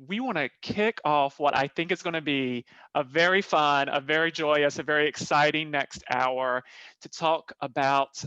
We want to kick off what I think is going to be a very fun, a very joyous, a very exciting next hour to talk about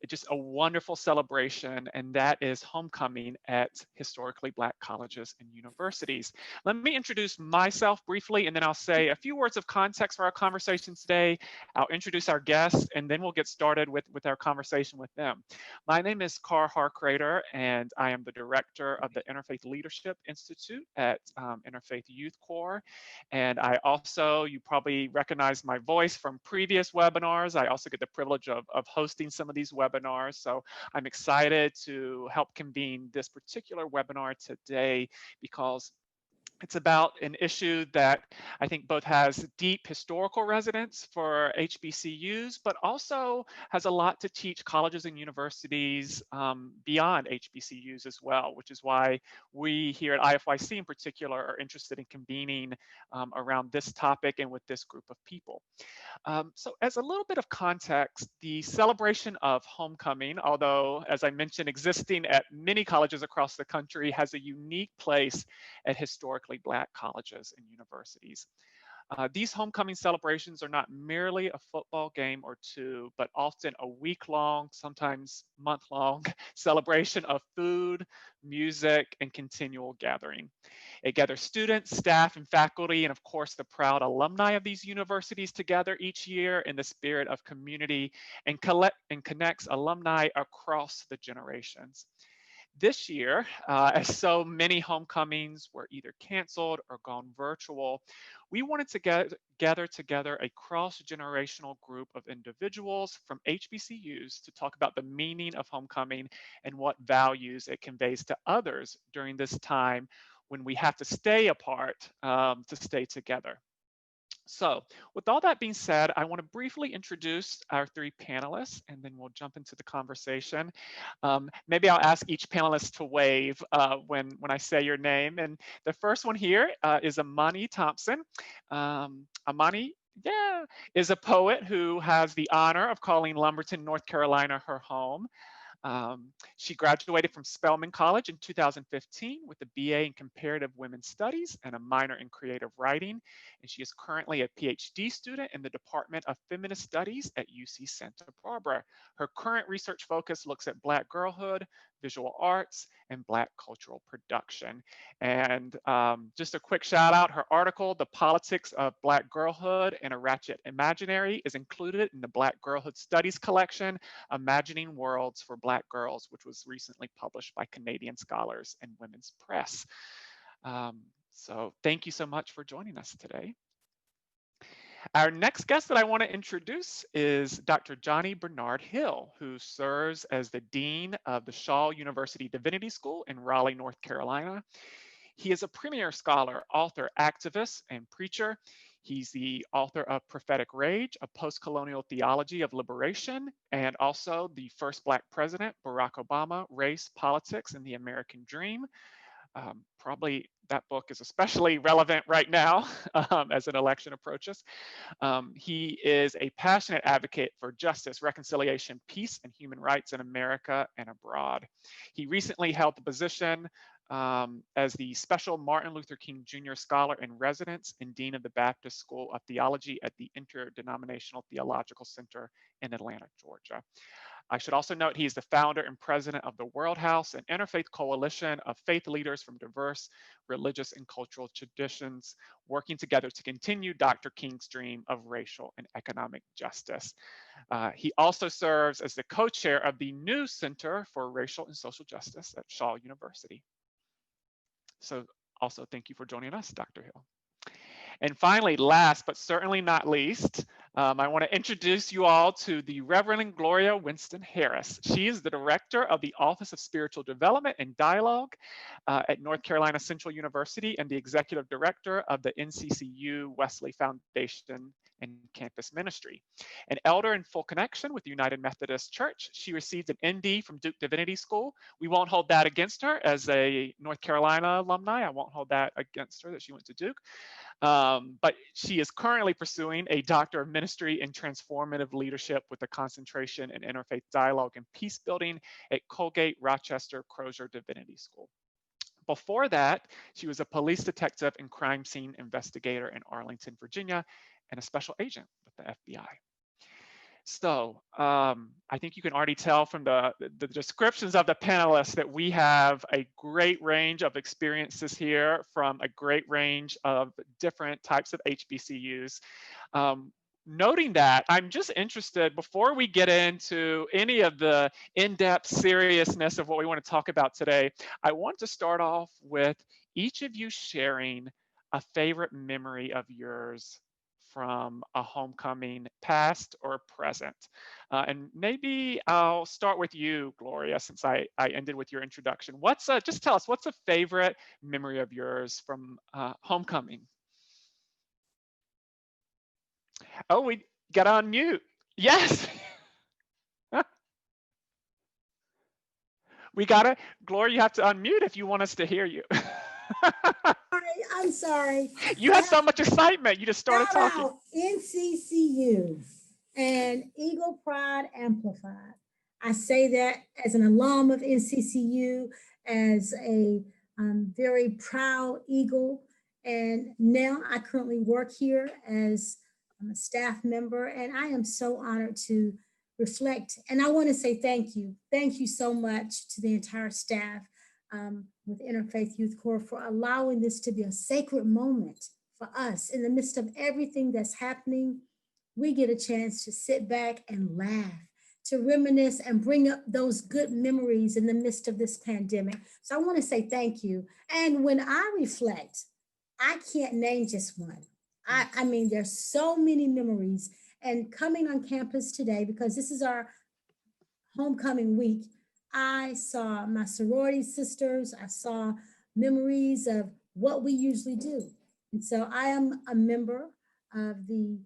just a wonderful celebration, and that is homecoming at historically Black colleges and universities. Let me introduce myself briefly, and then I'll say a few words of context for our conversation today. I'll introduce our guests, and then we'll get started with our conversation with them. My name is Carr Harcrater, and I am the director of the Interfaith Leadership Institute at Interfaith Youth Corps. And I also, you probably recognize my voice from previous webinars. I also get the privilege of hosting some of these webinars. So I'm excited to help convene this particular webinar today because it's about an issue that I think both has deep historical resonance for HBCUs, but also has a lot to teach colleges and universities beyond HBCUs as well, which is why we here at IFYC in particular are interested in convening around this topic and with this group of people. So as a little bit of context, the celebration of homecoming, although as I mentioned, existing at many colleges across the country, has a unique place at historically Black colleges and universities. These homecoming celebrations are not merely a football game or two, but often a week-long, sometimes month-long celebration of food, music, and continual gathering. It gathers students, staff, and faculty, and of course the proud alumni of these universities together each year in the spirit of community and connects alumni across the generations. This year, as so many homecomings were either canceled or gone virtual, we wanted to gather together a cross-generational group of individuals from HBCUs to talk about the meaning of homecoming and what values it conveys to others during this time when we have to stay apart to stay together. So with all that being said, I want to briefly introduce our three panelists, and then we'll jump into the conversation. Maybe I'll ask each panelist to wave when I say your name. And the first one here is Amani Thompson. Amani, yeah, is a poet who has the honor of calling Lumberton, North Carolina, her home. She graduated from Spelman College in 2015 with a BA in Comparative Women's Studies and a minor in Creative Writing, and she is currently a PhD student in the Department of Feminist Studies at UC Santa Barbara. Her current research focus looks at Black girlhood, visual arts, and Black cultural production. And just a quick shout out, her article, The Politics of Black Girlhood and a Ratchet Imaginary, is included in the Black Girlhood Studies collection, Imagining Worlds for Black Girls, which was recently published by Canadian Scholars and Women's Press. So thank you so much for joining us today. Our next guest that I want to introduce is Dr. Johnny Bernard Hill, who serves as the Dean of the Shaw University Divinity School in Raleigh, North Carolina. He is a premier scholar, author, activist, and preacher. He's the author of Prophetic Rage, a post-colonial theology of liberation, and also the first Black president, Barack Obama, Race, Politics, and the American Dream. Probably that book is especially relevant right now as an election approaches. He is a passionate advocate for justice, reconciliation, peace, and human rights in America and abroad. He recently held the position as the Special Martin Luther King Jr. Scholar in Residence and Dean of the Baptist School of Theology at the Interdenominational Theological Center in Atlanta, Georgia. I should also note he is the founder and president of the World House, an interfaith coalition of faith leaders from diverse religious and cultural traditions, working together to continue Dr. King's dream of racial and economic justice. He also serves as the co-chair of the new Center for Racial and Social Justice at Shaw University. So also thank you for joining us, Dr. Hill. And finally, last but certainly not least, I want to introduce you all to the Reverend Gloria Winston Harris. She is the director of the Office of Spiritual Development and Dialogue at North Carolina Central University and the executive director of the NCCU Wesley Foundation and Campus Ministry. An elder in full connection with the United Methodist Church, she received an ND from Duke Divinity School. We won't hold that against her as a North Carolina alumni. I won't hold that against her that she went to Duke. But she is currently pursuing a Doctor of Ministry in Transformative Leadership with a concentration in interfaith dialogue and peace building at Colgate Rochester Crozier Divinity School. Before that, she was a police detective and crime scene investigator in Arlington, Virginia, and a special agent with the FBI. So I think you can already tell from the descriptions of the panelists that we have a great range of experiences here from a great range of different types of HBCUs. Noting that, I'm just interested, before we get into any of the in-depth seriousness of what we want to talk about today, I want to start off with each of you sharing a favorite memory of yours from a homecoming, past or present. And maybe I'll start with you, Gloria, since I ended with your introduction. Just tell us, what's a favorite memory of yours from homecoming? Oh, we got on mute. Yes. We got it. Gloria, you have to unmute if you want us to hear you. I'm sorry. You had so much excitement. You just started talking. NCCU and Eagle Pride Amplified. I say that as an alum of NCCU, as a very proud Eagle, and now I currently work here as a staff member, and I am so honored to reflect. And I want to say thank you. Thank you so much to the entire staff with Interfaith Youth Corps for allowing this to be a sacred moment for us in the midst of everything that's happening. We get a chance to sit back and laugh, to reminisce and bring up those good memories in the midst of this pandemic. So I want to say thank you. And when I reflect, I can't name just one. I mean, there's so many memories. And coming on campus today, because this is our homecoming week, I saw my sorority sisters. I saw memories of what we usually do. And so I am a member of the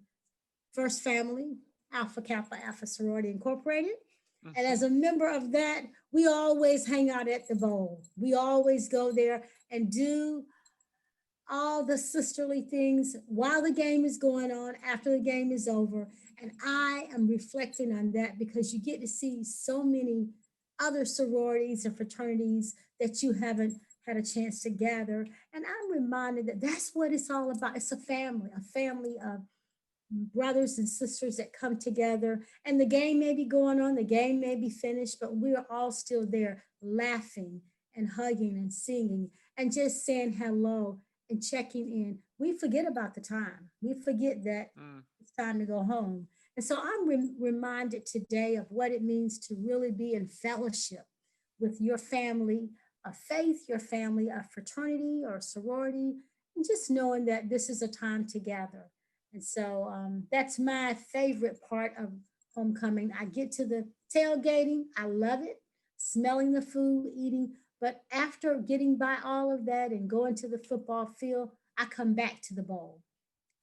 First Family, Alpha Kappa Alpha Sorority Incorporated. And as a member of that, we always hang out at the bowl. We always go there and do all the sisterly things while the game is going on, after the game is over. And I am reflecting on that because you get to see so many other sororities and fraternities that you haven't had a chance to gather. And I'm reminded that that's what it's all about. It's a family of brothers and sisters that come together. And the game may be going on, the game may be finished, but we're all still there laughing and hugging and singing and just saying hello and checking in. We forget about the time. We forget that it's time to go home. And so I'm reminded today of what it means to really be in fellowship with your family of faith, your family of fraternity or sorority, and just knowing that this is a time to gather. And so that's my favorite part of homecoming. I get to the tailgating, I love it, smelling the food, eating. But after getting by all of that and going to the football field, I come back to the bowl.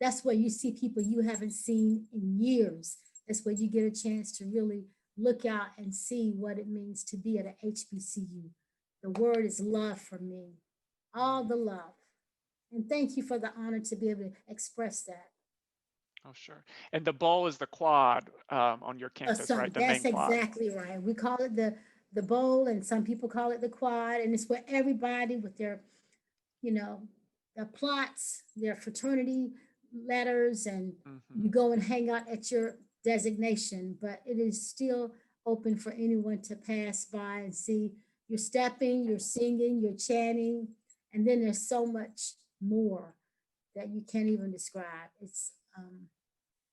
That's where you see people you haven't seen in years. That's where you get a chance to really look out and see what it means to be at a HBCU. The word is love for me, all the love. And thank you for the honor to be able to express that. Oh, sure. And the bowl is the quad on your campus, right? The That's main quad. exactly right. We call it the bowl, and some people call it the quad, and it's where everybody with their, you know, their plots, their fraternity letters, and you go and hang out at your designation. But it is still open for anyone to pass by and see. You're stepping, you're singing, you're chanting, and then there's so much more that you can't even describe. It's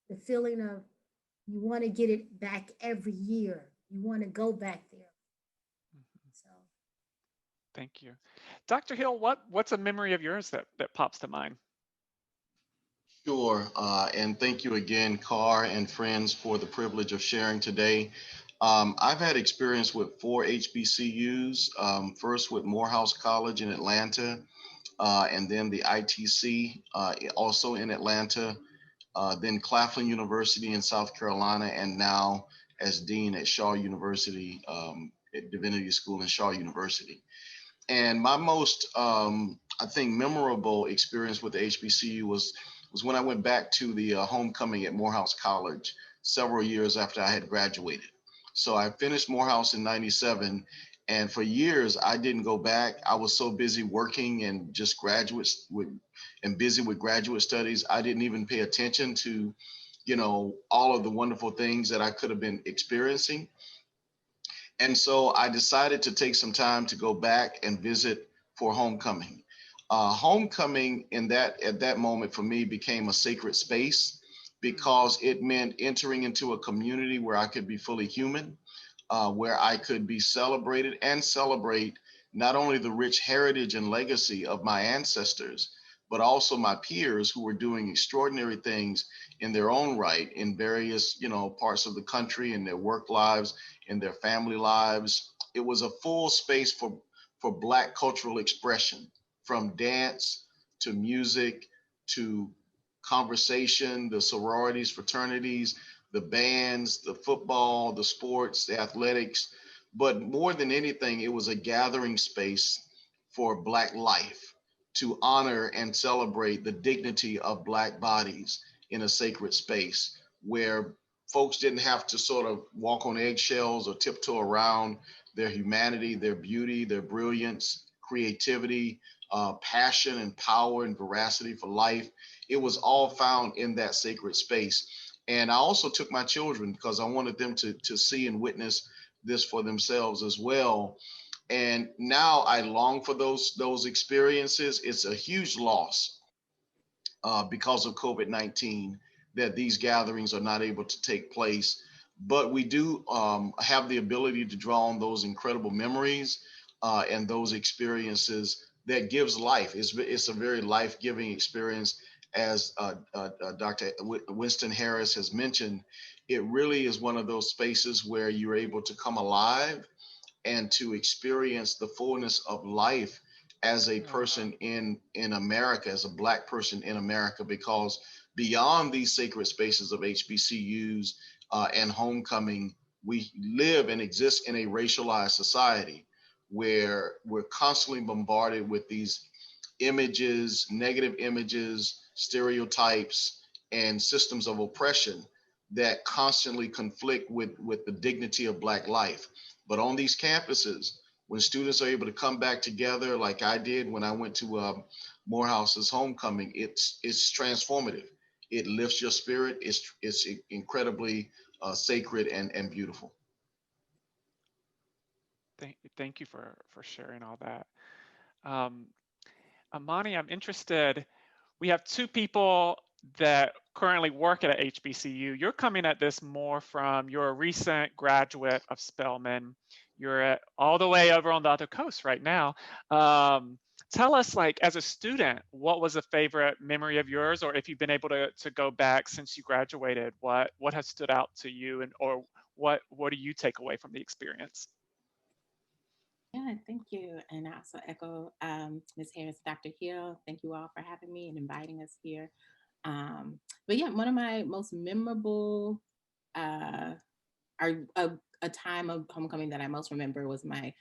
the feeling of you want to get it back every year. You want to go back there. So, thank you. Dr. Hill, what's a memory of yours that pops to mind? Sure, and thank you again, Carr and friends, for the privilege of sharing today. I've had experience with 4 HBCUs, first with Morehouse College in Atlanta, and then the ITC, also in Atlanta, then Claflin University in South Carolina, and now as Dean at Shaw University, at Divinity School in Shaw University. And my most, I think, memorable experience with the HBCU was when I went back to the homecoming at Morehouse College several years after I had graduated. So I finished Morehouse in 97. And for years, I didn't go back. I was so busy working and just busy with graduate studies. I didn't even pay attention to, all of the wonderful things that I could have been experiencing. And so I decided to take some time to go back and visit for homecoming. Homecoming at that moment for me became a sacred space because it meant entering into a community where I could be fully human, where I could be celebrated and celebrate not only the rich heritage and legacy of my ancestors, but also my peers who were doing extraordinary things in their own right in various, parts of the country, in their work lives, in their family lives. It was a full space for Black cultural expression, from dance to music to conversation, the sororities, fraternities, the bands, the football, the sports, the athletics. But more than anything, it was a gathering space for Black life, to honor and celebrate the dignity of Black bodies in a sacred space where folks didn't have to sort of walk on eggshells or tiptoe around their humanity, their beauty, their brilliance, creativity, passion and power and veracity for life. It was all found in that sacred space. And I also took my children because I wanted them to see and witness this for themselves as well. And now I long for those experiences. It's a huge loss because of COVID-19 that these gatherings are not able to take place. But we do have the ability to draw on those incredible memories and those experiences that gives life. It's a very life-giving experience. As Dr. Winston Harris has mentioned, it really is one of those spaces where you're able to come alive and to experience the fullness of life as a person in America, as a Black person in America, because beyond these sacred spaces of HBCUs and homecoming, we live and exist in a racialized society where we're constantly bombarded with these images, negative images, stereotypes, and systems of oppression that constantly conflict with the dignity of Black life. But on these campuses, when students are able to come back together, like I did when I went to Morehouse's homecoming, it's transformative. It lifts your spirit. It's incredibly sacred and beautiful. Thank you for sharing all that. Um, Amani, I'm interested. We have two people that currently work at a HBCU. You're coming at this more from, you're a recent graduate of Spelman. You're all the way over on the other coast right now. Tell us, like, as a student, what was a favorite memory of yours, or if you've been able to go back since you graduated, what has stood out to you, and or what do you take away from the experience? Yeah, thank you. And I also echo Ms. Harris, Dr. Hill. Thank you all for having me and inviting us here. But yeah, one of my most memorable, uh, or a time of homecoming that I most remember was my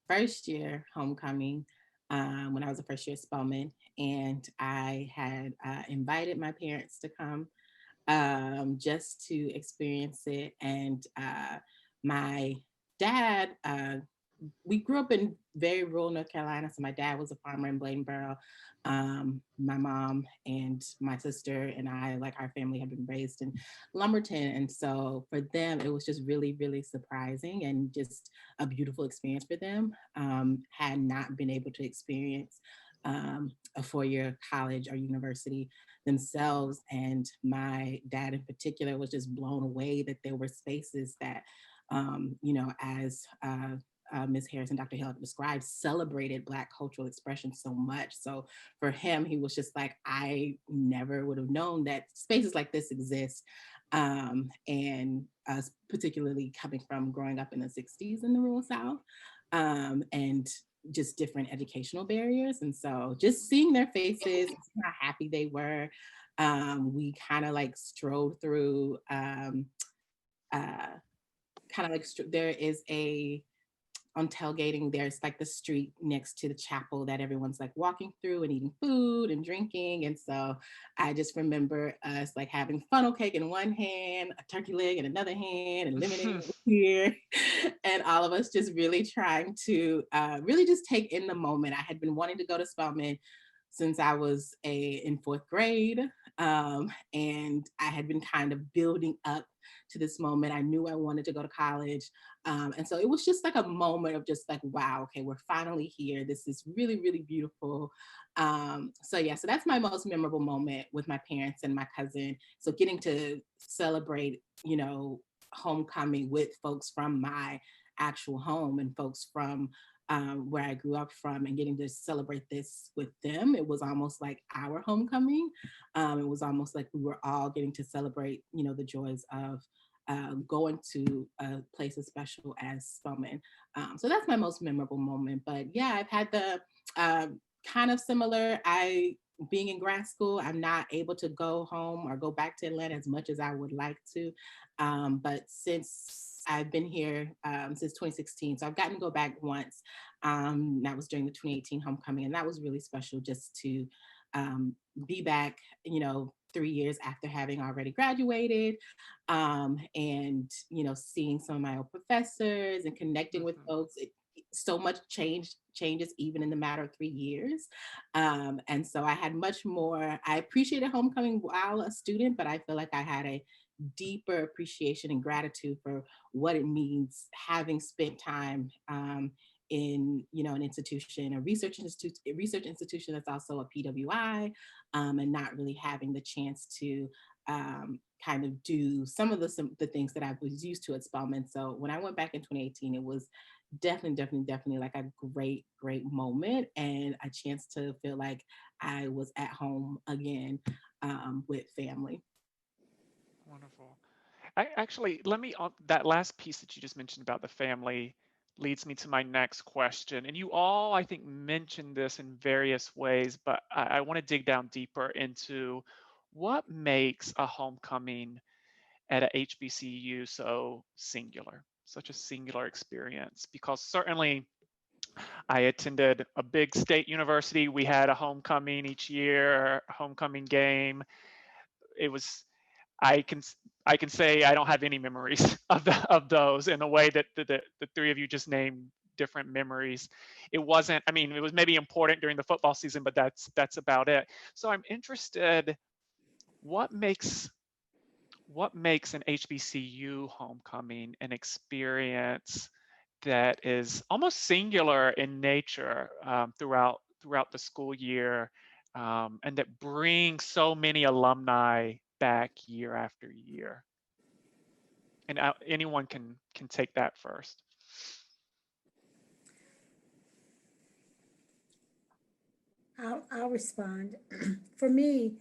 first year homecoming when I was a first year Spelman. And I had invited my parents to come just to experience it. And my dad, we grew up in very rural North Carolina. So my dad was a farmer in Bladenboro. My mom and my sister and I, like our family, had been raised in Lumberton. And so for them, it was just really, really surprising and just a beautiful experience for them. Had not been able to experience a four-year college or university themselves. And my dad in particular was just blown away that there were spaces that, as Ms. Harris and Dr. Hill have described, celebrated Black cultural expression so much. So for him, he was just like, I never would have known that spaces like this exist. And particularly coming from growing up in the 60s in the rural South, and just different educational barriers. And so just seeing their faces, how happy they were, we kind of like strode through, there is a on tailgating, there's like the street next to the chapel that everyone's like walking through and eating food and drinking. And so I just remember us like having funnel cake in one hand, a turkey leg in another hand, and lemonade here. And all of us just really trying to really just take in the moment. I had been wanting to go to Spelman since I was in fourth grade. And I had been kind of building up to this moment. I knew I wanted to go to college. And so it was just like a moment of just like, wow, okay, we're finally here. This is really, really beautiful. So yeah, so that's my most memorable moment with my parents and my cousin. So getting to celebrate, you know, homecoming with folks from my actual home and folks from where I grew up from, and getting to celebrate this with them. It was almost like our homecoming. It was almost like we were all getting to celebrate, you know, the joys of going to a place as special as Spelman. So that's my most memorable moment. But yeah, I've had the kind of similar, being in grad school, I'm not able to go home or go back to Atlanta as much as I would like to. But since I've been here since 2016, so I've gotten to go back once. That was during the 2018 homecoming, and that was really special just to be back, you know, 3 years after having already graduated, and you know, seeing some of my old professors and connecting with folks. So much changes even in the matter of 3 years. And so I had much more, I appreciated homecoming while a student, but I feel like I had a deeper appreciation and gratitude for what it means having spent time in, you know, an institution, a research institution that's also a PWI, and not really having the chance to kind of do some of the things that I was used to at Spelman. So when I went back in 2018, it was definitely like a great moment and a chance to feel like I was at home again with family. Wonderful. I actually, let me, that last piece that you just mentioned about the family leads me to my next question. And you all, I think, mentioned this in various ways, but I want to dig down deeper into what makes a homecoming at a HBCU so singular, such a singular experience. Because certainly I attended a big state university. We had a homecoming each year, a homecoming game. It was, I can I can say I don't have any memories of those in the way that the three of you just named different memories. It wasn't, I mean, it was maybe important during the football season, but that's about it. So I'm interested, what makes an HBCU homecoming an experience that is almost singular in nature, throughout the school year, and that brings so many alumni back year after year? And anyone can take that first. I'll respond. For me,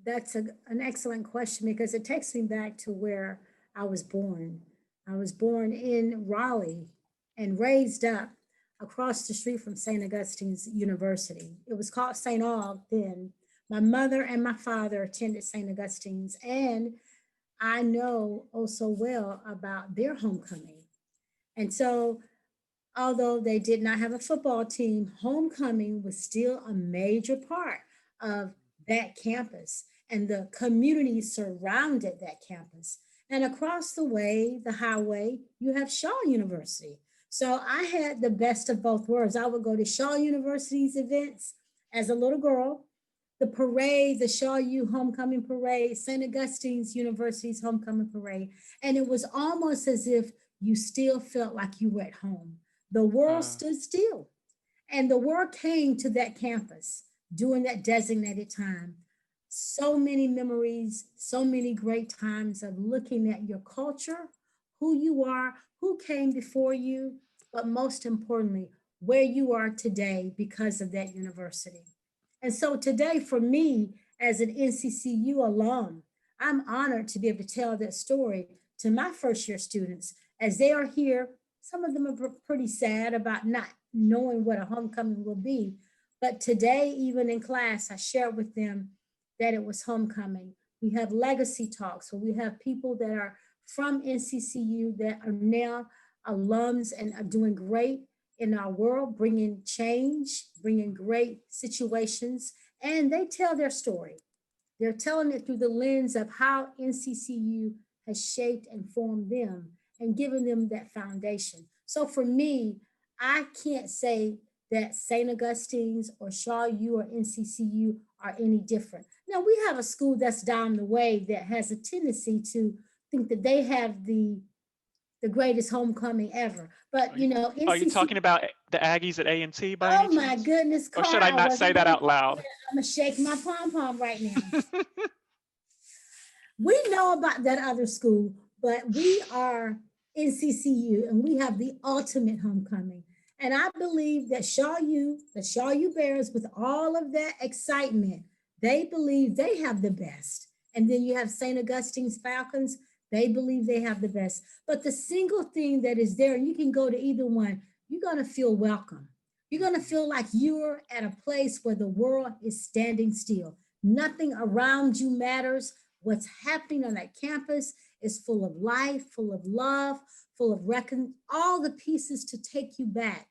that's an excellent question because it takes me back to where I was born. I was born in Raleigh and raised up across the street from St. Augustine's University. It was called St. Aug then. My mother and my father attended St. Augustine's, and I know oh so well about their homecoming. And so although they did not have a football team, homecoming was still a major part of that campus, and the community surrounded that campus. And across the way, the highway, you have Shaw University. So I had the best of both worlds. I would go to Shaw University's events as a little girl, the parade, the Shaw U homecoming parade, St. Augustine's University's homecoming parade. And it was almost as if you still felt like you were at home. The world Uh, stood still, and the world came to that campus during that designated time. So many memories, so many great times of looking at your culture, who you are, who came before you, but most importantly, where you are today because of that university. And so today, for me, as an NCCU alum, I'm honored to be able to tell that story to my first year students as they are here. Some of them are pretty sad about not knowing what a homecoming will be. But today, even in class, I shared with them that it was homecoming. We have legacy talks where we have people that are from NCCU that are now alums and are doing great in our world, bringing change, bringing great situations, and they tell their story. They're telling it through the lens of how NCCU has shaped and formed them and given them that foundation. So for me, I can't say that St. Augustine's or Shaw U or NCCU are any different. Now, we have a school that's down the way that has a tendency to think that they have the greatest homecoming ever. But, you know, Are you talking NCCU, about the Aggies at A&T by any oh my chance? goodness, Or Carr, should I I not say wasn't that going out to, loud? I'm going to shake my pom-pom right now. We know about that other school, but we are NCCU and we have the ultimate homecoming. And I believe that the Shaw U Bears, with all of that excitement, they believe they have the best. And then you have St. Augustine's Falcons, they believe they have the best. But the single thing that is there, and you can go to either one, you're going to feel welcome. You're going to feel like you're at a place where the world is standing still. Nothing around you matters. What's happening on that campus is full of life, full of love, full of all the pieces to take you back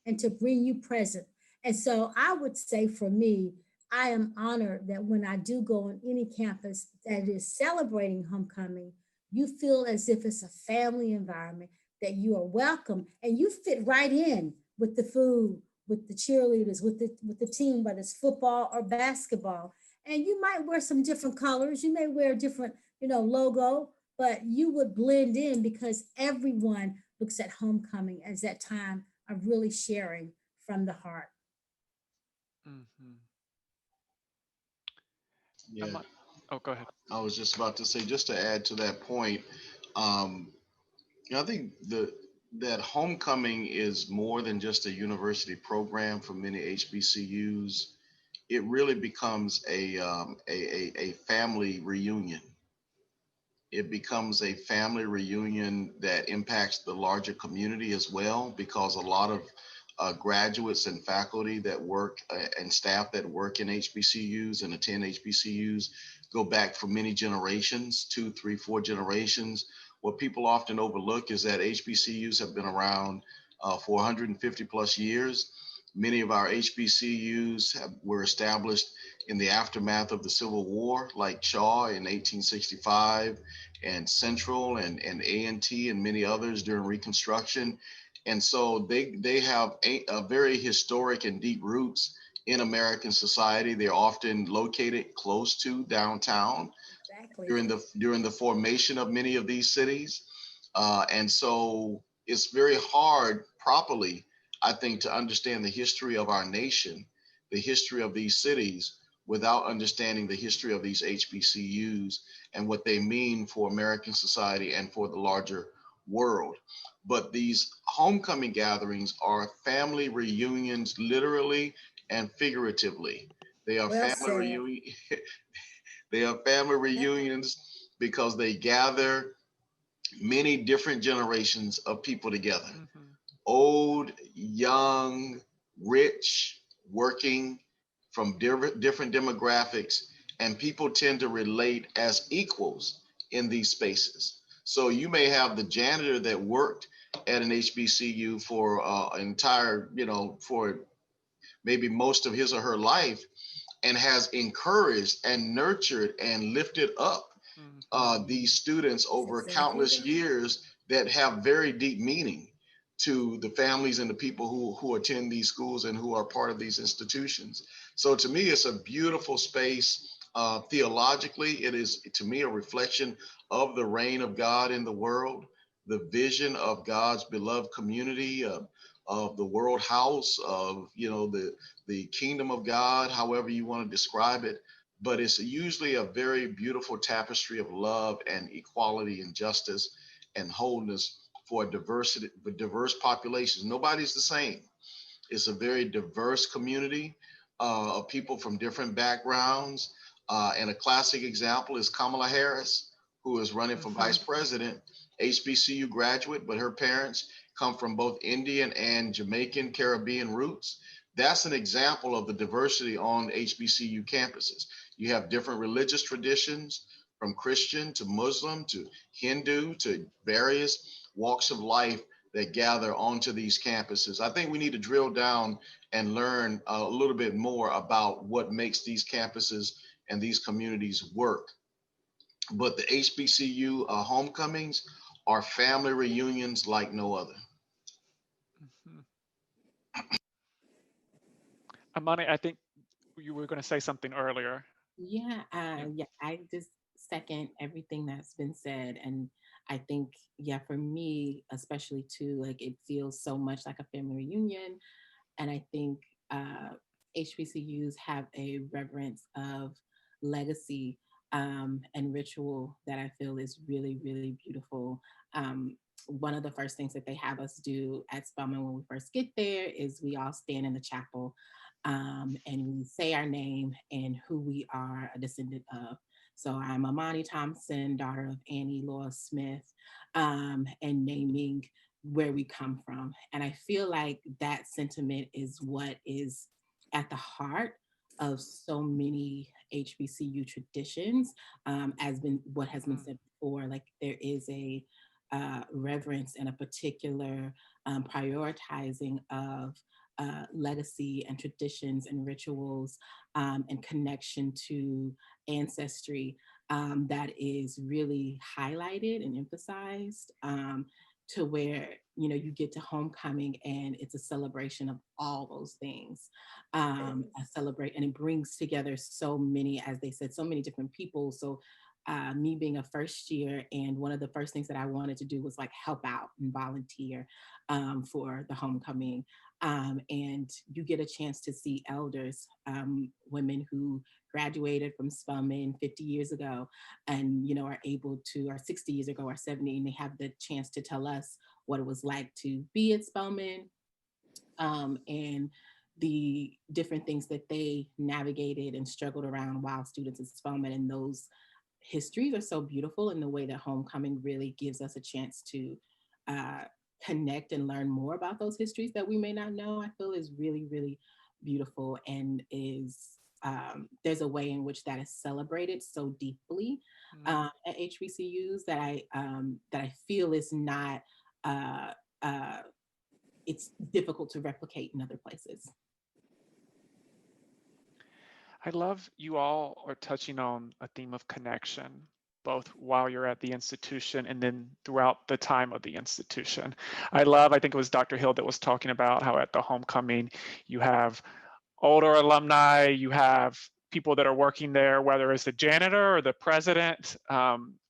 and to bring you present. And so I would say for me, I am honored that when I do go on any campus that is celebrating homecoming, you feel as if it's a family environment, that you are welcome and you fit right in with the food, with the cheerleaders, with the team, whether it's football or basketball. And you might wear some different colors. You may wear a different, logo, but you would blend in because everyone looks at homecoming as that time of really sharing from the heart. Mhm. Yeah, Oh, go ahead. I was just about to say, just to add to that point, um, I think that homecoming is more than just a university program for many HBCUs. It really becomes a family reunion. It becomes a family reunion that impacts the larger community as well, because a lot of graduates and faculty that work and staff that work in HBCUs and attend HBCUs go back for many generations, 2, 3, 4 generations. What people often overlook is that HBCUs have been around for 150 plus years. Many of our HBCUs were established in the aftermath of the Civil War, like Shaw in 1865, and Central and A&T and many others during Reconstruction. And so they have a very historic and deep roots in American society. They're often located close to downtown Exactly. during the formation of many of these cities. And so it's very hard properly, I think, to understand the history of our nation, the history of these cities, without understanding the history of these HBCUs and what they mean for American society and for the larger world. But these homecoming gatherings are family reunions, literally and figuratively. They are Well family said. reunion. They are family Yep. reunions because they gather many different generations of people together: Mhm. old, young, rich, working, from different demographics, and people tend to relate as equals in these spaces. So you may have the janitor that worked at an HBCU for an entire, for maybe most of his or her life, and has encouraged and nurtured and lifted up Mhm. these students That's over exactly countless right. years, that have very deep meaning to the families and the people who attend these schools and who are part of these institutions. So to me, it's a beautiful space. Theologically, it is, to me, a reflection of the reign of God in the world, the vision of God's beloved community, of the world house, of the kingdom of God, however you want to describe it. But it's usually a very beautiful tapestry of love and equality and justice and wholeness for diverse populations. Nobody's the same. It's a very diverse community of people from different backgrounds. And a classic example is Kamala Harris, who is running for vice Mhm. president, HBCU graduate, but her parents come from both Indian and Jamaican Caribbean roots. That's an example of the diversity on HBCU campuses. You have different religious traditions, from Christian to Muslim to Hindu to various walks of life that gather onto these campuses. I think we need to drill down and learn a little bit more about what makes these campuses and these communities work. But the HBCU homecomings are family reunions like no other. Mhm. Amani, I think you were going to say something earlier. Yeah, Yeah. yeah, I just second everything that's been said. And I think, yeah, for me, especially too, like it feels so much like a family reunion. And I think HBCUs have a reverence of legacy and ritual that I feel is really, really beautiful. One of the first things that they have us do at Spelman when we first get there is we all stand in the chapel and we say our name and who we are a descendant of. So I'm Amani Thompson, daughter of Annie Laura Smith, and naming where we come from. And I feel like that sentiment is what is at the heart of so many HBCU traditions, as been what has been Mhm. said before. Like there is a reverence and a particular prioritizing of legacy and traditions and rituals and connection to ancestry that is really highlighted and emphasized to where you get to homecoming and it's a celebration of all those things. A celebrate and it brings together so many, as they said, so many different people. So me being a first year, and one of the first things that I wanted to do was like help out and volunteer for the homecoming. And you get a chance to see elders, women who graduated from Spelman 50 years ago and are able to, or 60 years ago or 70, and they have the chance to tell us what it was like to be at Spelman, and the different things that they navigated and struggled around while students at Spelman. And those histories are so beautiful in the way that homecoming really gives us a chance to uh, connect and learn more about those histories that we may not know. I feel is really, really beautiful, and is there's a way in which that is celebrated so deeply Mhm. at HBCUs that I feel is not uh, uh, it's difficult to replicate in other places. I love you all are touching on a theme of connection, both while you're at the institution and then throughout the time of the institution. I think it was Dr. Hill that was talking about how at the homecoming you have older alumni, you have people that are working there, whether it's the janitor or the president,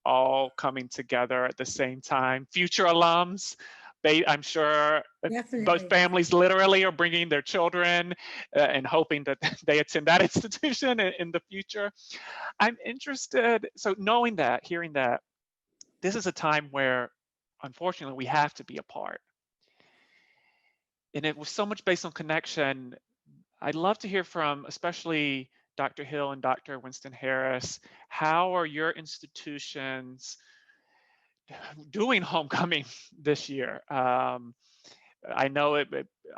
all coming together at the same time. Future alums, I'm sure both Definitely. families literally are bringing their children and hoping that they attend that institution in the future. I'm interested, so knowing that, hearing that, this is a time where unfortunately we have to be apart. And it was so much based on connection. I'd love to hear from, especially Dr. Hill and Dr. Winston Harris, how are your institutions doing homecoming this year? I know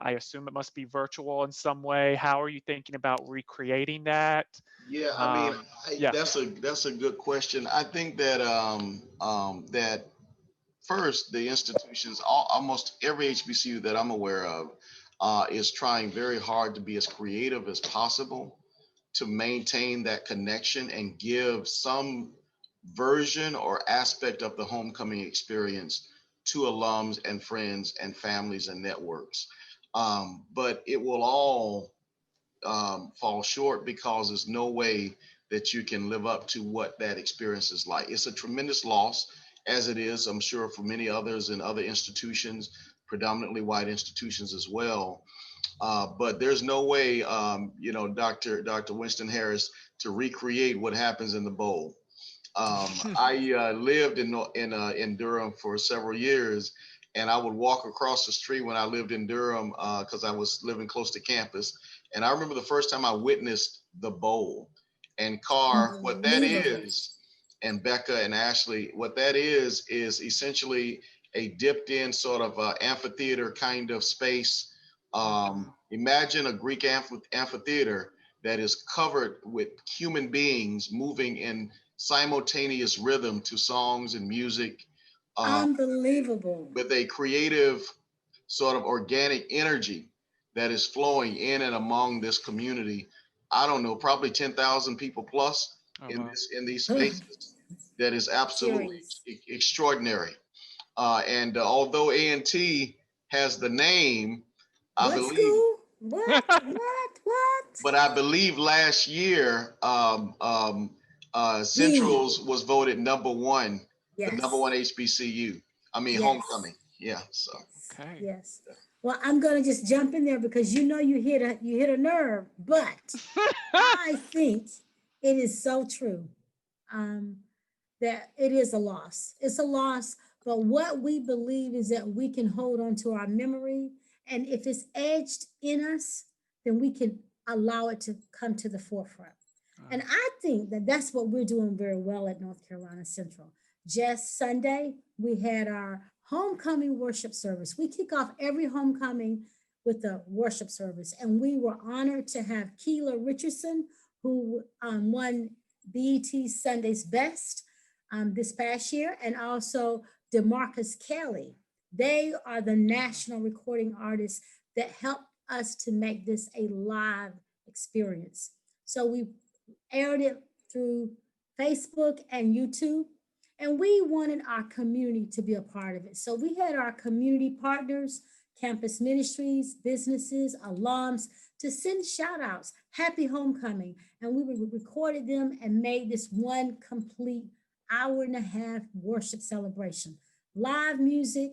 I assume it must be virtual in some way. How are you thinking about recreating that? Yeah, I mean, Um, yeah. that's a good question. I think that that first the institutions, almost every HBCU that I'm aware of, is trying very hard to be as creative as possible to maintain that connection and give some version or aspect of the homecoming experience to alums and friends and families and networks. But it will all fall short because there's no way that you can live up to what that experience is like. It's a tremendous loss, as it is, I'm sure, for many others in other institutions, predominantly white institutions as well. But there's no way, Dr. Winston Harris, to recreate what happens in the bowl. I lived in Durham for several years, and I would walk across the street when I lived in Durham because I was living close to campus. And I remember the first time I witnessed the bowl. And Carr, what that Unbelievable. is, and Becca and Ashley, what that is essentially a dipped in sort of amphitheater kind of space. Mhm. Imagine a Greek amphitheater that is covered with human beings moving in simultaneous rhythm to songs and music. Unbelievable. with a creative sort of organic energy that is flowing in and among this community. I don't know, probably 10,000 people plus Oh, in wow. these Ugh, spaces. That is absolutely serious. extraordinary. And although A&T has the name, I What believe, school? What? What? but I believe last year The. Central's was voted number one, the number Yes. one HBCU. I mean, Yes. homecoming. Yeah. So Yes. Okay. Yes. Well, I'm gonna just jump in there because you hit a nerve, but I think it is so true. Um, that it is a loss. It's a loss, but what we believe is that we can hold on to our memory. And if it's edged in us, then we can allow it to come to the forefront. And I think that that's what we're doing very well at North Carolina Central. Just Sunday, we had our homecoming worship service. We kick off every homecoming with a worship service, and we were honored to have Keela Richardson, who won BET Sunday's Best this past year, and also DeMarcus Kelly. They are the national recording artists that helped us to make this a live experience. So we aired it through Facebook and YouTube, and we wanted our community to be a part of it. So we had our community partners, campus ministries, businesses, alums to send shout outs, happy homecoming. And we recorded them and made this one complete hour and a half worship celebration. Live music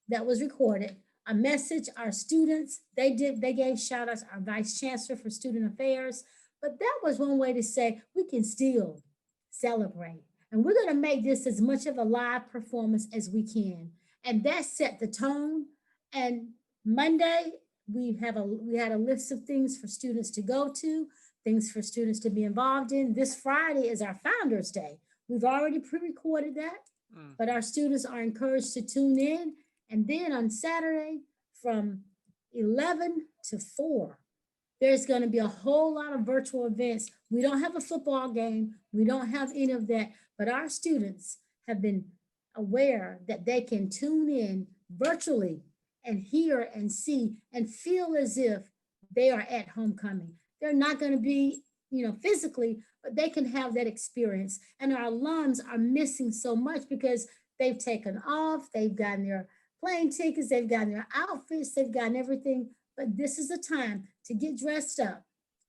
that was recorded, a message, our students, they gave shout outs, our vice chancellor for student affairs. But that was one way to say we can still celebrate. And we're going to make this as much of a live performance as we can. And that set the tone. And Monday, we had a list of things for students to go to, things for students to be involved in. This Friday is our Founders Day. We've already pre-recorded that, but our students are encouraged to tune in. And then on Saturday from 11 to 4, there's going to be a whole lot of virtual events. We don't have a football game. We don't have any of that, but our students have been aware that they can tune in virtually and hear and see and feel as if they are at homecoming. They're not going to be, physically, but they can have that experience. And our alums are missing so much because they've taken off, they've gotten their plane tickets, they've gotten their outfits, they've gotten everything. But this is the time to get dressed up,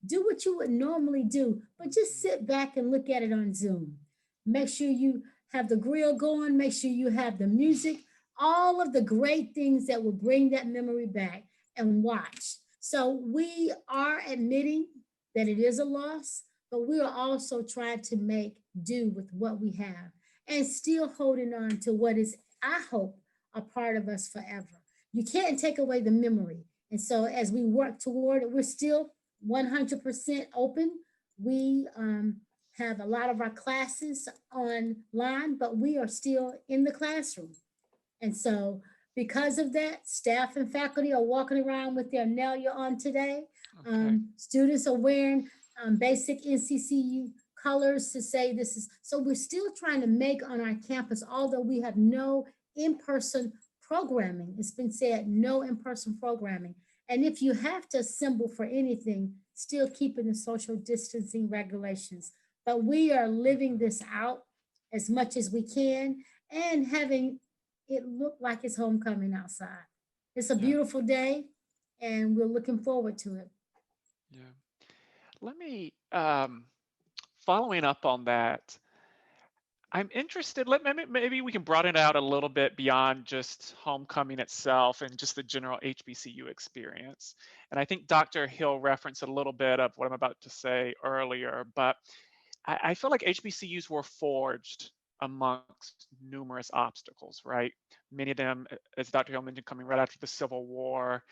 do what you would normally do, but just sit back and look at it on Zoom. Make sure you have the grill going, make sure you have the music, all of the great things that will bring that memory back, and watch. So we are admitting that it is a loss, but we are also trying to make do with what we have and still holding on to what is, I hope, a part of us forever. You can't take away the memory. And so as we work toward it, we're still 100% open. We have a lot of our classes online, but we are still in the classroom. And so because of that, staff and faculty are walking around with their Nelia on today. Okay. Students are wearing basic NCCU colors to say this is, so we're still trying to make on our campus, although we have no in-person programming. It's been said, no in-person programming. And if you have to assemble for anything, still keeping the social distancing regulations. But we are living this out as much as we can and having it look like it's homecoming outside. It's a Yeah. beautiful day and we're looking forward to it. Yeah. Let me, following up on that, I'm interested, maybe we can broaden it out a little bit beyond just homecoming itself and just the general HBCU experience. And I think Dr. Hill referenced a little bit of what I'm about to say earlier, but I feel like HBCUs were forged amongst numerous obstacles, right? Many of them, as Dr. Hill mentioned, coming right after the Civil War,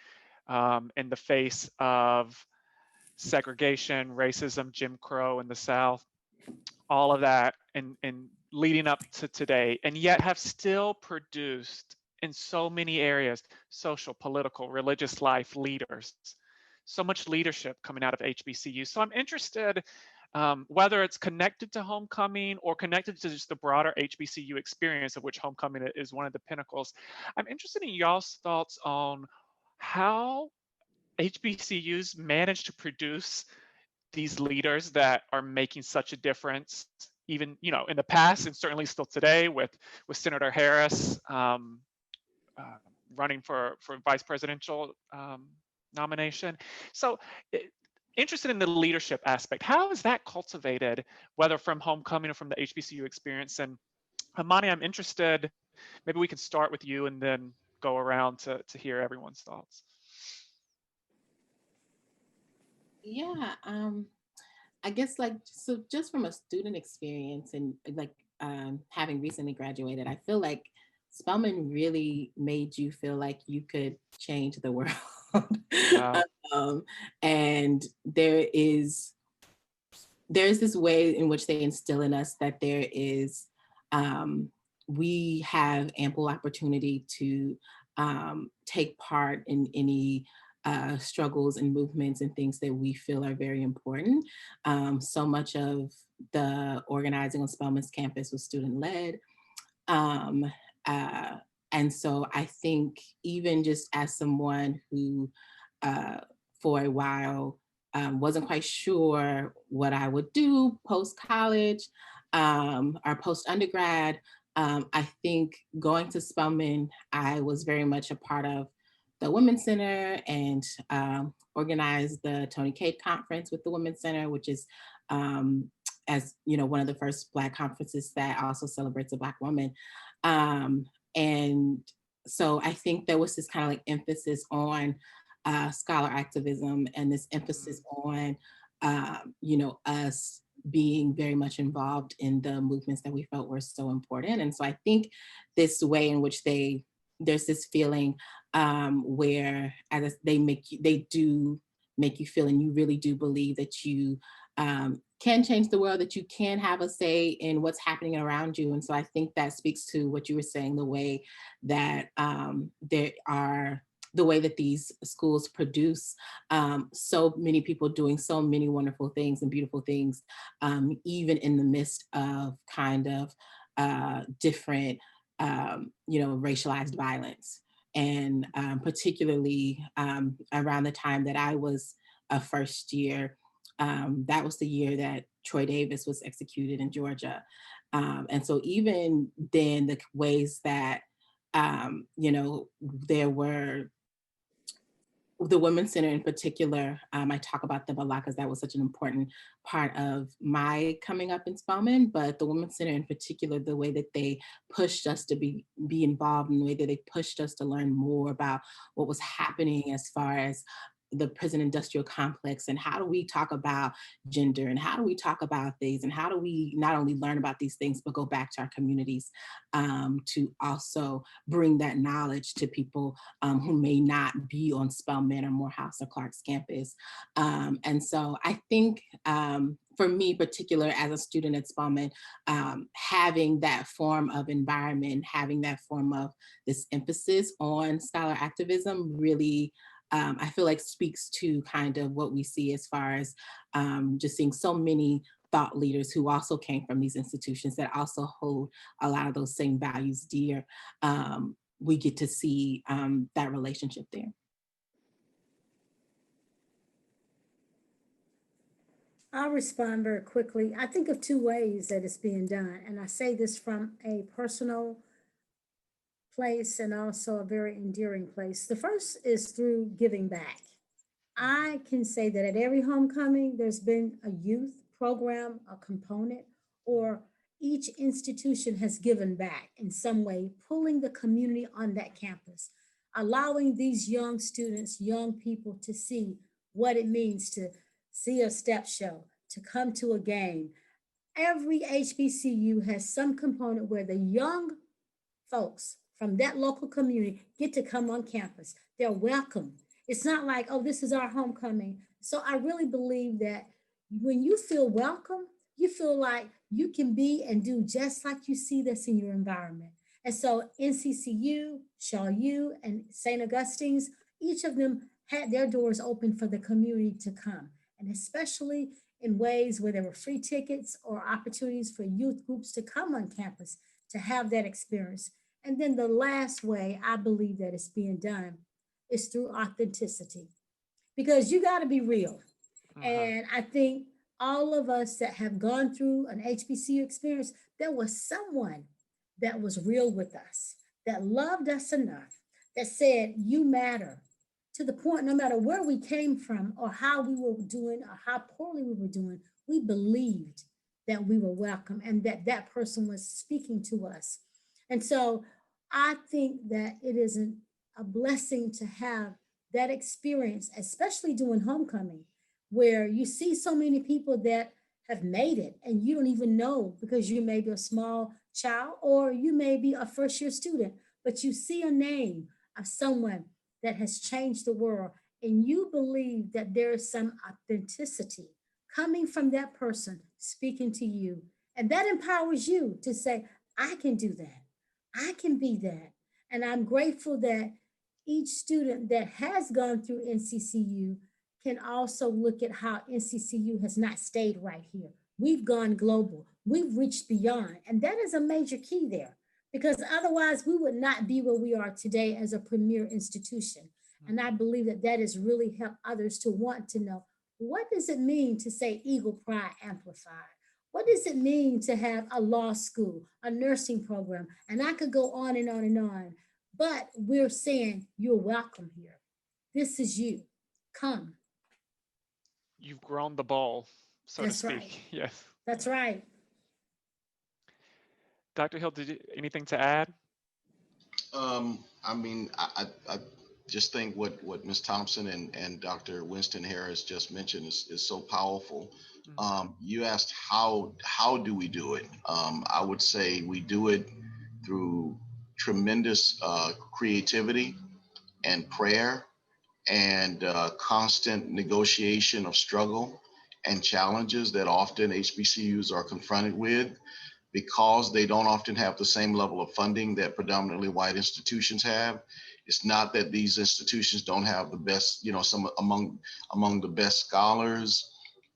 in the face of segregation, racism, Jim Crow in the South, all of that, and leading up to today, and yet have still produced in so many areas, social, political, religious life leaders, so much leadership coming out of HBCU. So I'm interested, whether it's connected to homecoming or connected to just the broader HBCU experience, of which homecoming is one of the pinnacles. I'm interested in y'all's thoughts on how HBCUs manage to produce these leaders that are making such a difference, even in the past and certainly still today with Senator Harris uh, running for vice presidential nomination. So interested in the leadership aspect. How is that cultivated, whether from homecoming or from the HBCU experience? And Amani, I'm interested, maybe we can start with you and then go around to hear everyone's thoughts. Yeah, I guess like, so just from a student experience and like having recently graduated, I feel like Spelman really made you feel like you could change the world. Wow. And there's this way in which they instill in us that there is, we have ample opportunity to take part in any struggles and movements and things that we feel are very important. So much of the organizing on Spelman's campus was student led. Um, uh, and so I think even just as someone who uh, for a while wasn't quite sure what I would do post college or post undergrad, I think going to Spelman, I was very much a part of the Women's Center and organized the Tony Cade Conference with the Women's Center, which is, as you know, one of the first Black conferences that also celebrates a Black woman. And so I think there was this kind of like emphasis on scholar activism and this emphasis on, us being very much involved in the movements that we felt were so important. And so I think this way in which there's this feeling where as they do make you feel, and you really do believe that you can change the world, that you can have a say in what's happening around you. And so I think that speaks to what you were saying, the way that the way that these schools produce so many people doing so many wonderful things and beautiful things, even in the midst of kind of different, racialized violence. And particularly around the time that I was a first year, that was the year that Troy Davis was executed in Georgia. And so even then, the ways that, there were the Women's Center in particular, I talk about them a lot because that was such an important part of my coming up in Spelman. But the Women's Center in particular, the way that they pushed us to be involved, in the way that they pushed us to learn more about what was happening as far as the prison industrial complex, and how do we talk about gender, and how do we talk about things, and how do we not only learn about these things but go back to our communities to also bring that knowledge to people who may not be on Spelman or Morehouse or Clark's campus. And so I think for me particular as a student at Spelman, having that form of environment, having that form of this emphasis on scholar activism really I feel like speaks to kind of what we see as far as just seeing so many thought leaders who also came from these institutions that also hold a lot of those same values dear. We get to see that relationship there. I'll respond very quickly. I think of two ways that it's being done, and I say this from a personal place and also a very endearing place. The first is through giving back. I can say that at every homecoming, there's been a youth program, a component, or each institution has given back in some way, pulling the community on that campus, allowing these young students, young people to see what it means to see a step show, to come to a game. Every HBCU has some component where the young folks from that local community get to come on campus. They're welcome. It's not like, oh, this is our homecoming. So I really believe that when you feel welcome, you feel like you can be and do just like you see this in your environment. And so NCCU, Shaw U, and St. Augustine's, each of them had their doors open for the community to come. And especially in ways where there were free tickets or opportunities for youth groups to come on campus to have that experience. And then the last way I believe that it's being done is through authenticity, because you got to be real. Mhm. And I think all of us that have gone through an HBCU experience, there was someone that was real with us, that loved us enough, that said, you matter, to the point, no matter where we came from or how we were doing or how poorly we were doing, we believed that we were welcome and that that person was speaking to us. And so I think that it is a blessing to have that experience, especially doing homecoming, where you see so many people that have made it and you don't even know, because you may be a small child or you may be a first year student, but you see a name of someone that has changed the world and you believe that there is some authenticity coming from that person speaking to you. And that empowers you to say, I can do that. I can be that. And I'm grateful that each student that has gone through NCCU can also look at how NCCU has not stayed right here. We've gone global, we've reached beyond. And that is a major key there, because otherwise we would not be where we are today as a premier institution. And I believe that that has really helped others to want to know, what does it mean to say Eagle Pride Amplified? What does it mean to have a law school, a nursing program? And I could go on and on and on. But we're saying you're welcome here. This is you. Come. You've grown the ball, so to That's right. speak. Yes. That's right. Dr. Hill, anything to add? I mean, I just think what Ms. Thompson and Dr. Winston Harris just mentioned is so powerful. You asked how do we do it? I would say we do it through tremendous creativity and prayer and constant negotiation of struggle and challenges that often HBCUs are confronted with, because they don't often have the same level of funding that predominantly white institutions have. It's not that these institutions don't have the best, some among the best scholars,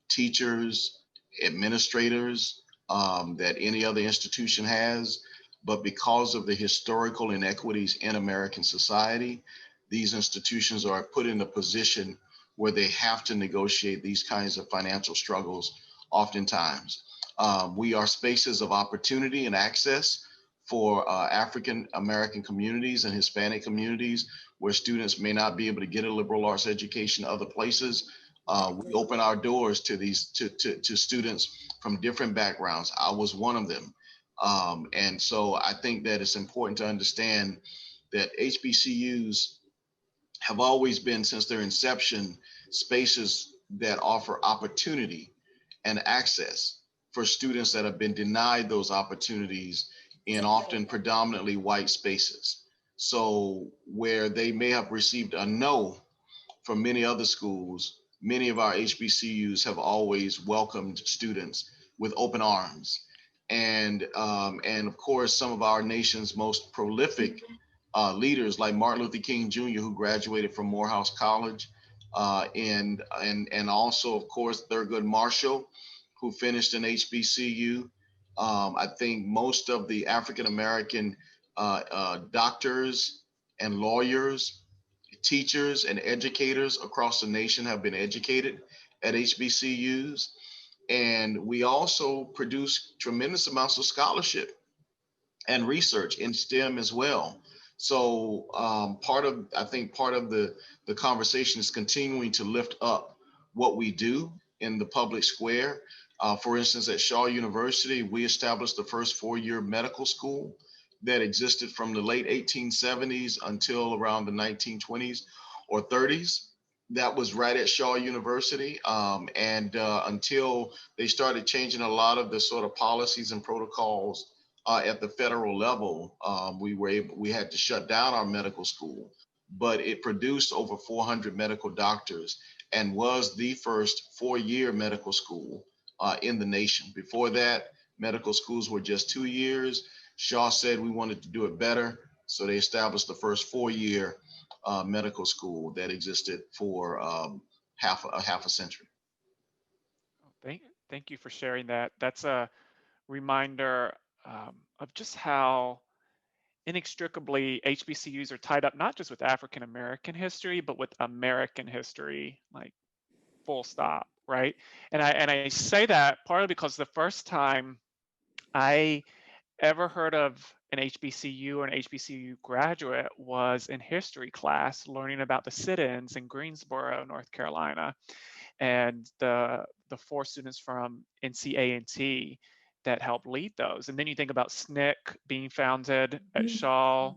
teachers, administrators that any other institution has, but because of the historical inequities in American society, these institutions are put in a position where they have to negotiate these kinds of financial struggles oftentimes. We are spaces of opportunity and access for African American communities and Hispanic communities where students may not be able to get a liberal arts education other places. We open our doors to these to students from different backgrounds. I was one of them. And so I think that it's important to understand that HBCUs have always been, since their inception, spaces that offer opportunity and access for students that have been denied those opportunities in often predominantly white spaces. So where they may have received a no from many other schools, many of our HBCUs have always welcomed students with open arms. And of course, some of our nation's most prolific leaders like Martin Luther King Jr., who graduated from Morehouse College, and also, of course, Thurgood Marshall, who finished an HBCU. I think most of the African American doctors and lawyers, teachers and educators across the nation have been educated at HBCUs. And we also produce tremendous amounts of scholarship and research in STEM as well. So I think part of the conversation is continuing to lift up what we do in the public square. For instance, at Shaw University, we established the first four-year medical school that existed from the late 1870s until around the 1920s or 30s. That was right at Shaw University. And until they started changing a lot of the sort of policies and protocols at the federal level, we had to shut down our medical school, but it produced over 400 medical doctors and was the first four-year medical school in the nation. Before that, medical schools were just 2 years. Shaw said we wanted to do it better, so they established the first four-year medical school that existed for half a century. Thank, thank you for sharing that. That's a reminder of just how inextricably HBCUs are tied up, not just with African American history, but with American history, like full stop, right? And I say that partly because the first time I ever heard of an HBCU or an HBCU graduate was in history class, learning about the sit-ins in Greensboro, North Carolina, and the four students from NCA&T that helped lead those. And then you think about SNCC being founded at Mhm, Shaw,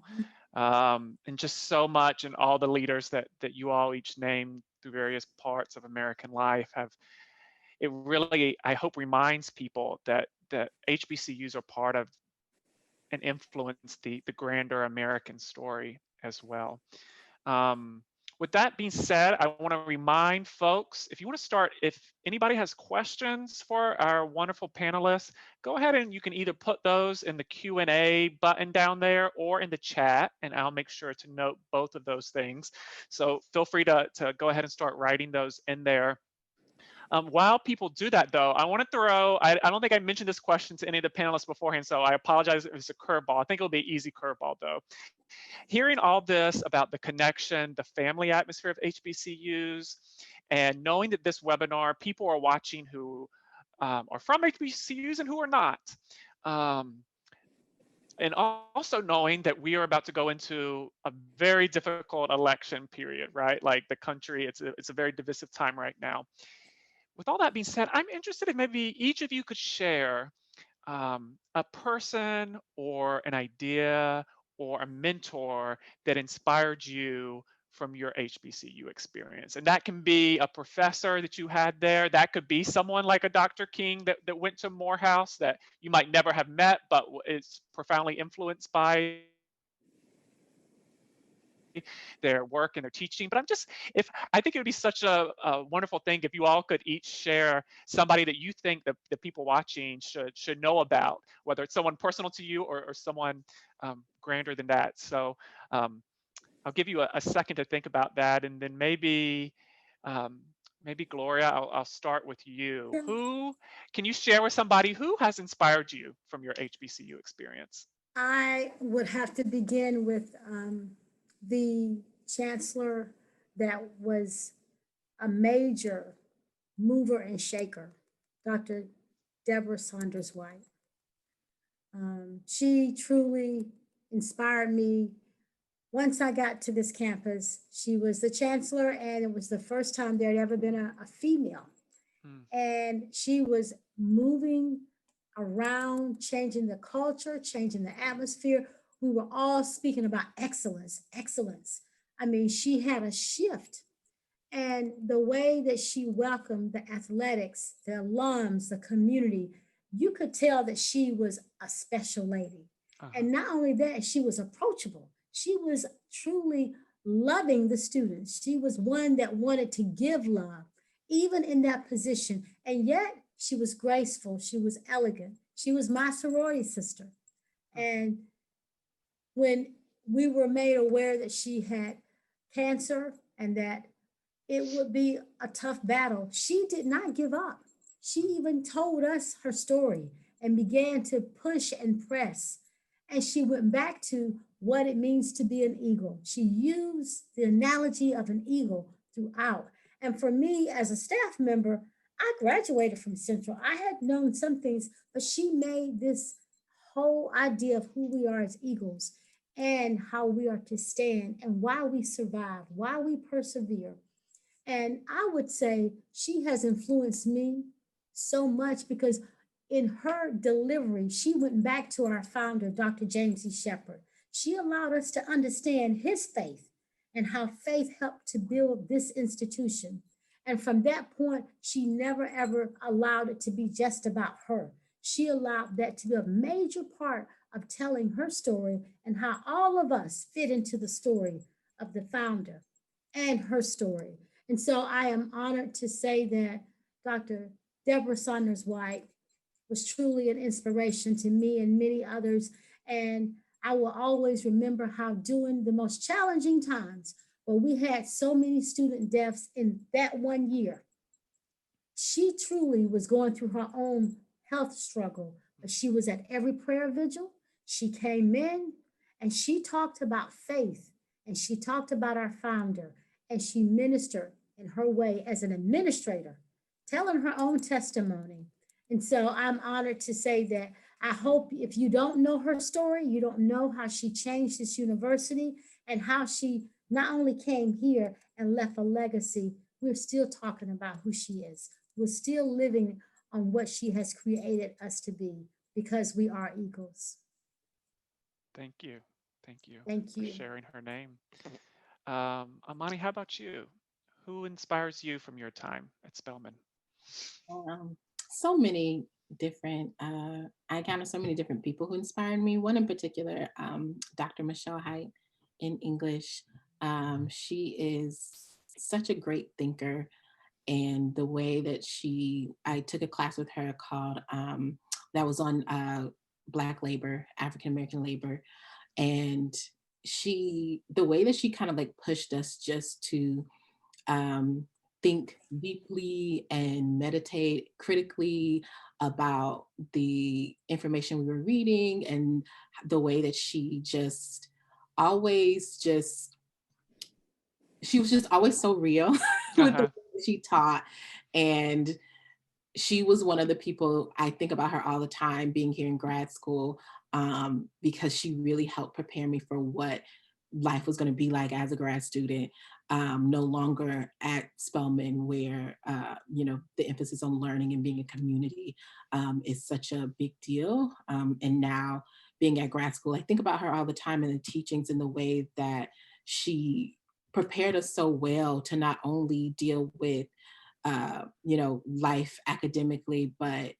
mhm. and just so much, and all the leaders that you all each named through various parts of American life have. It really, I hope, reminds people that HBCUs are part of and influence the grander American story as well. Um, with that being said, I want to remind folks, if you want to start, if anybody has questions for our wonderful panelists, go ahead and you can either put those in the Q&A button down there or in the chat, and I'll make sure to note both of those things. So feel free to go ahead and start writing those in there. While people do that, though, I want to throw, I don't think I mentioned this question to any of the panelists beforehand, so I apologize if it's a curveball. I think it'll be an easy curveball, though. Hearing all this about the connection, the family atmosphere of HBCUs, and knowing that this webinar, people are watching who are from HBCUs and who are not. Um, and also knowing that we are about to go into a very difficult election period, right? Like the country, it's a very divisive time right now. With all that being said, I'm interested in maybe each of you could share a person or an idea or a mentor that inspired you from your HBCU experience. And that can be a professor that you had there. That could be someone like a Dr. King that went to Morehouse that you might never have met, but is profoundly influenced by their work and their teaching. But I'm just, if I think it would be such a wonderful thing if you all could each share somebody that you think that the people watching should know about, whether it's someone personal to you or someone grander than that. So um, I'll give you a second to think about that, and then um, maybe Gloria, I'll start with you. Sure. Who can you share with somebody who has inspired you from your HBCU experience? I would have to begin with the chancellor that was a major mover and shaker, Dr. Deborah Saunders White. She truly inspired me. Once I got to this campus, she was the chancellor, and it was the first time there had ever been a female. Hmm. And she was moving around, changing the culture, changing the atmosphere. We were all speaking about excellence, excellence. I mean, she had a shift. And the way that she welcomed the athletics, the alums, the community, you could tell that she was a special lady. Uh-huh. And not only that, she was approachable. She was truly loving the students. She was one that wanted to give love, even in that position. And yet, she was graceful. She was elegant. She was my sorority sister. Mhm. And when we were made aware that she had cancer and that it would be a tough battle, she did not give up. She even told us her story and began to push and press. And she went back to what it means to be an eagle. She used the analogy of an eagle throughout. And for me, as a staff member, I graduated from Central. I had known some things, but she made this whole idea of who we are as eagles and how we are to stand and why we survive, why we persevere. And I would say she has influenced me so much because in her delivery, she went back to our founder, Dr. James E. Shepherd. She allowed us to understand his faith and how faith helped to build this institution. And from that point, she never ever allowed it to be just about her. She allowed that to be a major part of telling her story and how all of us fit into the story of the founder and her story. And so I am honored to say that Dr. Deborah Saunders White was truly an inspiration to me and many others. And I will always remember how during the most challenging times, where we had so many student deaths in that one year, She truly was going through her own health struggle, but she was at every prayer vigil. She came in and she talked about faith and she talked about our founder and she ministered in her way as an administrator, telling her own testimony. And so I'm honored to say that I hope if you don't know her story, you don't know how she changed this university and how she not only came here and left a legacy, we're still talking about who she is. We're still living on what she has created us to be because we are eagles. Thank you. Thank you Thank for you. sharing her name. Amani, how about you? Who inspires you from your time at Spelman? Um, so many different, I encountered so many different people who inspired me. One in particular, Dr. Michelle Height in English. She is such a great thinker. And the way that I took a class with her called, that was on Black labor, African American labor. And the way that she kind of like pushed us just to think deeply and meditate critically about the information we were reading, and the way that she just always just she was just always so real with the Uh-huh. way that she taught. And she was one of the people I think about her all the time being here in grad school, because she really helped prepare me for what life was going to be like as a grad student, no longer at Spelman where, the emphasis on learning and being a community is such a big deal. And now being at grad school, I think about her all the time and the teachings and the way that she prepared us so well to not only deal with life academically, but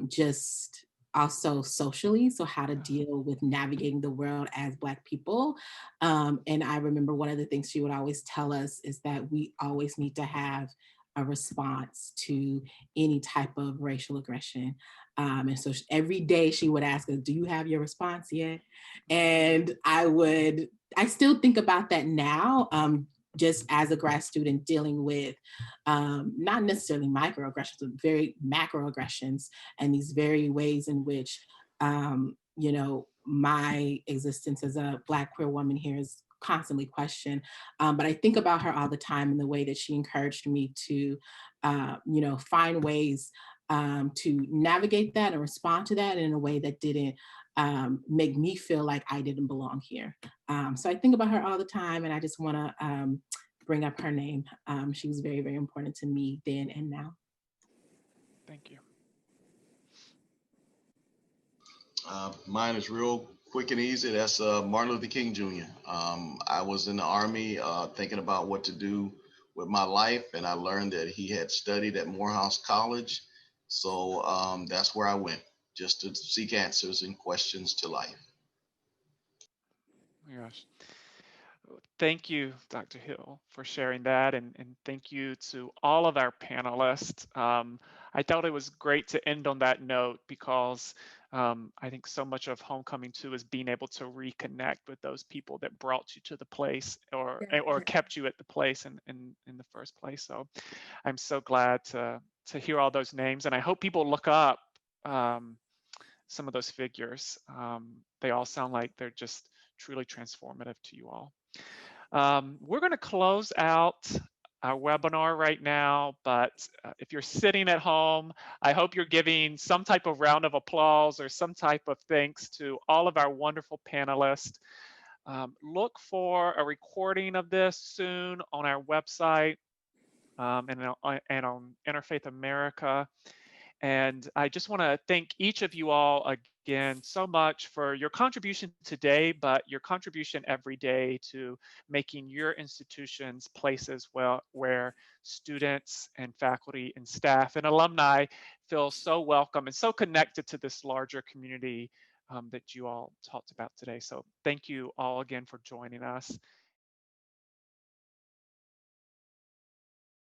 just also socially. So how to deal with navigating the world as Black people. And I remember one of the things she would always tell us is that we always need to have a response to any type of racial aggression. And so every day she would ask us, do you have your response yet? And I still think about that now, just as a grad student dealing with not necessarily microaggressions, but very macroaggressions, and these very ways in which, my existence as a Black queer woman here is constantly questioned. But I think about her all the time and the way that she encouraged me to, find ways to navigate that and respond to that in a way that didn't make me feel like I didn't belong here. So I think about her all the time, and I just want to bring up her name. She was very, very important to me then and now. Thank you. Mine is real quick and easy. That's Martin Luther King Jr. I was in the Army thinking about what to do with my life, and I learned that he had studied at Morehouse College. So that's where I went, just to seek answers and questions to life. Oh my gosh. Thank you, Dr. Hill, for sharing that, and thank you to all of our panelists. I thought it was great to end on that note because I think so much of homecoming too is being able to reconnect with those people that brought you to the place or kept you at the place in the first place. So I'm so glad to hear all those names, and I hope people look up some of those figures. They all sound like they're just truly transformative to you all. We're going to close out our webinar right now, but if you're sitting at home, I hope you're giving some type of round of applause or some type of thanks to all of our wonderful panelists. Look for a recording of this soon on our website and on Interfaith America. And I just want to thank each of you all again so much for your contribution today, but your contribution every day to making your institutions places where students and faculty and staff and alumni feel so welcome and so connected to this larger community that you all talked about today. So thank you all again for joining us.